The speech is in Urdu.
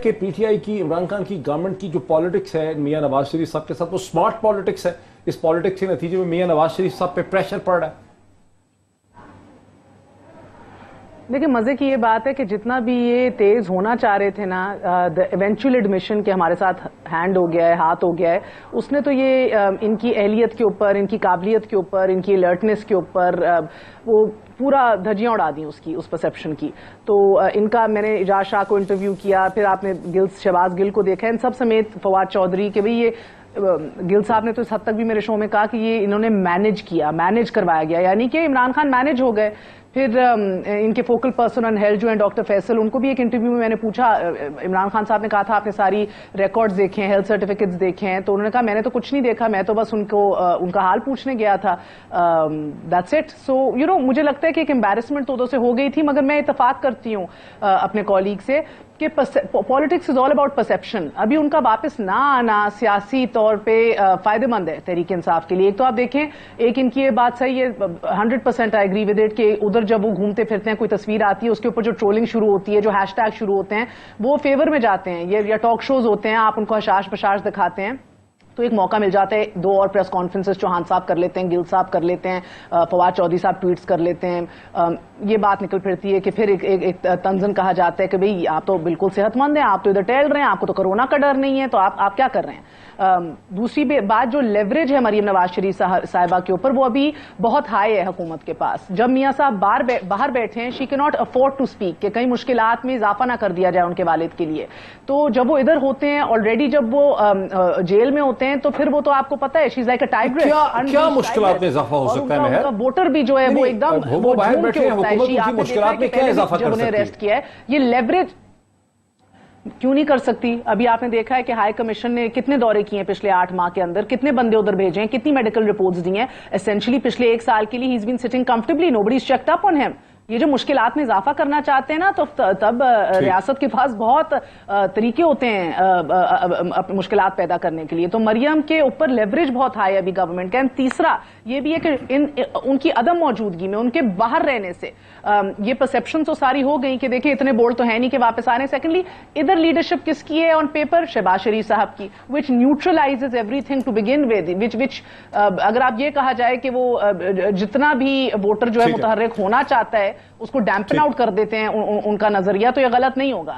کہ پی ٹی آئی کی عمران خان کی گورنمنٹ کی جو پالیٹکس ہے میاں نواز شریف صاحب کے ساتھ وہ سمارٹ پالیٹکس ہے. اس پالیٹکس کے نتیجے میں میاں نواز شریف صاحب پہ پریشر پڑ رہا ہے. دیکھیں مزے کی یہ بات ہے کہ جتنا بھی یہ تیز ہونا چاہ رہے تھے نا ایونچوئل ایڈمیشن کہ ہمارے ساتھ ہینڈ ہو گیا ہے، ہاتھ ہو گیا ہے، اس نے تو یہ ان کی اہلیت کے اوپر، ان کی قابلیت کے اوپر، ان کی الرٹنس کے اوپر وہ پورا دھجیاں اڑا دیں اس پرسیپشن کی. تو ان کا میں نے اعجاز شاہ کو انٹرویو کیا، پھر آپ نے شہباز گل کو دیکھا، ان سب سمیت فواد چودھری کہ بھئی یہ گل صاحب نے تو اس حد تک بھی میرے شو میں کہا کہ یہ انہوں نے مینج کروایا گیا، یعنی کہ عمران خان مینج ہو گئے. پھر ان کے فوکل پرسن آن ہیلتھ جو ہیں ڈاکٹر فیصل، ان کو بھی ایک انٹرویو میں نے پوچھا، عمران خان صاحب نے کہا تھا آپ نے ساری ریکارڈز دیکھے ہیں، ہیلتھ سرٹیفکیٹس دیکھے ہیں، تو انہوں نے کہا میں نے تو کچھ نہیں دیکھا، میں تو بس ان کا حال پوچھنے گیا تھا. That's it. سو مجھے لگتا ہے کہ ایک امبیرسمنٹ تو ادھر سے ہو گئی تھی، مگر میں اتفاق کرتی ہوں اپنے کولیگ سے کہ politics is all about perception. ابھی ان کا واپس نہ آنا سیاسی طور پہ فائدہ مند ہے تحریک انصاف کے لیے. ایک تو آپ دیکھیں، ایک ان کی یہ بات صحیح ہے، 100% آئی ایگری ود اٹ کہ ادھر جب وہ گھومتے پھرتے ہیں کوئی تصویر آتی ہے اس کے اوپر جو ٹرولنگ شروع ہوتی ہے، جو ہیش ٹیگ شروع ہوتے ہیں، وہ فیور میں جاتے ہیں. یا ٹاک شوز ہوتے ہیں، آپ ان کو حشاش بشاش دکھاتے ہیں تو ایک موقع مل جاتا ہے، 2 اور پریس کانفرنسز چوہان صاحب کر لیتے ہیں، گل صاحب کر لیتے ہیں، فواد چودھری صاحب ٹویٹس کر لیتے ہیں. یہ بات نکل پھرتی ہے کہ پھر ایک طنزاً کہا جاتا ہے کہ بھئی آپ تو بالکل صحت مند ہیں، آپ تو ادھر ٹہل رہے ہیں، آپ کو تو کرونا کا ڈر نہیں ہے، تو آپ کیا کر رہے ہیں. دوسری بات جو لیوریج ہے مریم نواز شریف صاحبہ کے اوپر، وہ ابھی بہت ہائی ہے حکومت کے پاس. جب میاں صاحب باہر بیٹھے ہیں، شی کی ناٹ افورڈ ٹو اسپیک کہ کئی مشکلات میں اضافہ نہ کر دیا جائے ان کے والد کے لیے. تو جب وہ ادھر ہوتے ہیں آلریڈی، جب وہ جیل میں ہوتے ہیں، تو پھر وہ تو آپ کو پتہ ہے شی از لائک اے ٹائگر. کیا مشکلات میں اضافہ ہو سکتا ہے؟ ووٹر بھی جو ہے وہ ایک دم وہ باہر بیٹھے ہیں، حکومت کی مشکلات میں کیا اضافہ کر سکتی ہے؟ ریسٹ کیا ہے، یہ لیوریج کیوں نہیں کر سکتی؟ ابھی آپ نے دیکھا ہے کہ ہائی کمیشن نے کتنے دورے کیے ہیں پچھلے 8 ماہ کے اندر، کتنے بندے ادھر بھیجے ہیں، کتنی میڈیکل رپورٹس دی ہیں. اسینشلی پچھلے 1 سال کے لیے he is been sitting comfortably, nobody is checked up on him. یہ جو مشکلات میں اضافہ کرنا چاہتے ہیں نا، تو تب ریاست کے پاس بہت طریقے ہوتے ہیں مشکلات پیدا کرنے کے لیے. تو مریم کے اوپر لیوریج بہت ہائی ہے ابھی گورنمنٹ کا. تیسرا یہ بھی ہے کہ ان کی عدم موجودگی میں، ان کے باہر رہنے سے یہ پرسیپشن تو ساری ہو گئی کہ دیکھیں اتنے بولڈ تو ہے نہیں کہ واپس آ رہے ہیں. سیکنڈلی ادھر لیڈرشپ کس کی ہے آن پیپر؟ شہباز شریف صاحب کی، which neutralises everything to begin with, which اگر آپ یہ کہا جائے کہ وہ جتنا بھی ووٹر جو ہے متحرک ہونا چاہتا ہے اس کو ڈیمپن آؤٹ کر دیتے ہیں ان کا نظریہ، تو یہ غلط نہیں ہوگا.